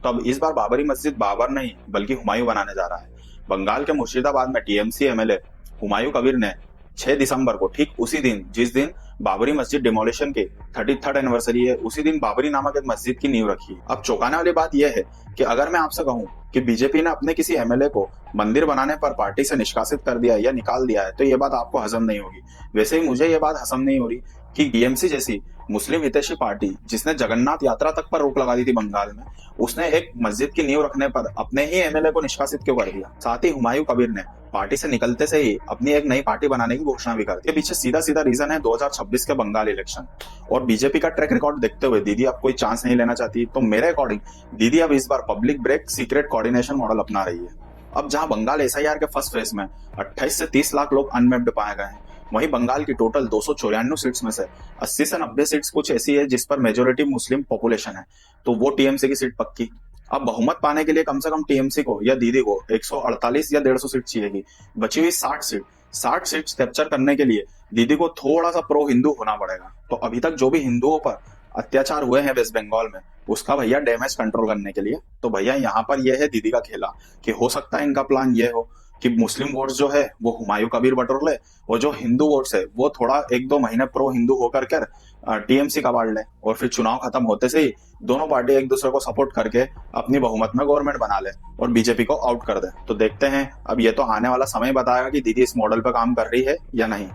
तो अब इस बार बाबरी मस्जिद बाबर नहीं बल्कि हुमायूं बनाने जा रहा है। बंगाल के मुर्शिदाबाद में टीएमसी एमएलए हुमायूं कबीर ने 6 दिसंबर को, ठीक उसी दिन जिस दिन बाबरी मस्जिद डिमोलिशन की 33rd एनिवर्सरी है, उसी दिन बाबरी नामक एक मस्जिद की नींव रखी। अब चौंकाने वाली बात यह है कि अगर मैं आपसे कहूं कि बीजेपी ने अपने किसी एमएलए को मंदिर बनाने पर पार्टी से निष्कासित कर दिया या निकाल दिया है, तो ये बात आपको हजम नहीं होगी। वैसे ही मुझे ये बात हजम नहीं हो रही कि टीएमसी जैसी मुस्लिम हितैषी पार्टी, जिसने जगन्नाथ यात्रा तक पर रोक लगा दी थी बंगाल में, उसने एक मस्जिद की नींव रखने पर अपने ही एमएलए को निष्कासित क्यों कर दिया। साथ ही हुमायूं कबीर ने पार्टी से निकलते से ही अपनी एक नई पार्टी बनाने की घोषणा भी कर दी। पीछे सीधा सीधा रीजन है 2026 के बंगाल इलेक्शन। और बीजेपी का ट्रैक रिकॉर्ड देखते हुए दीदी अब कोई चांस नहीं लेना चाहती, तो मेरे अकॉर्डिंग दीदी अब इस बार public break secret coordination model अपना रही है। अब जहां बंगाल एसआईआर के फर्स्ट फेज में 28 से 30 लाख लोग अनमैप्ड पाए गए हैं, वहीं बंगाल की टोटल 294 सीट्स में से 80 से 90 सीट्स कुछ ऐसी है जिस पर मेजोरिटी मुस्लिम पॉपुलेशन है, तो वो टीएमसी की सीट पक्की। अब बहुमत पाने के लिए कम से कम टीएमसी को या दीदी को 148 या 150 सीट चाहिएगी। बची हुई 60 सीट कैप्चर करने के लिए दीदी को थोड़ा सा प्रो हिंदू होना पड़ेगा। तो अभी तक जो भी हिंदुओं पर अत्याचार हुए हैं वेस्ट बंगाल में, उसका भैया डैमेज कंट्रोल करने के लिए, तो भैया यहाँ पर यह है दीदी का खेला कि हो सकता है इनका प्लान ये हो कि मुस्लिम वोट्स जो है वो हुमायूं कबीर बटोर ले, और जो हिंदू वोट्स है वो थोड़ा 1-2 महीने प्रो हिंदू होकर कर टीएमसी का बाढ़ ले, और फिर चुनाव खत्म होते से ही दोनों पार्टी एक दूसरे को सपोर्ट करके अपनी बहुमत में गवर्नमेंट बना ले और बीजेपी को आउट कर दे। तो देखते हैं, अब ये तो आने वाला समय बताएगा कि दीदी इस मॉडल पर काम कर रही है या नहीं।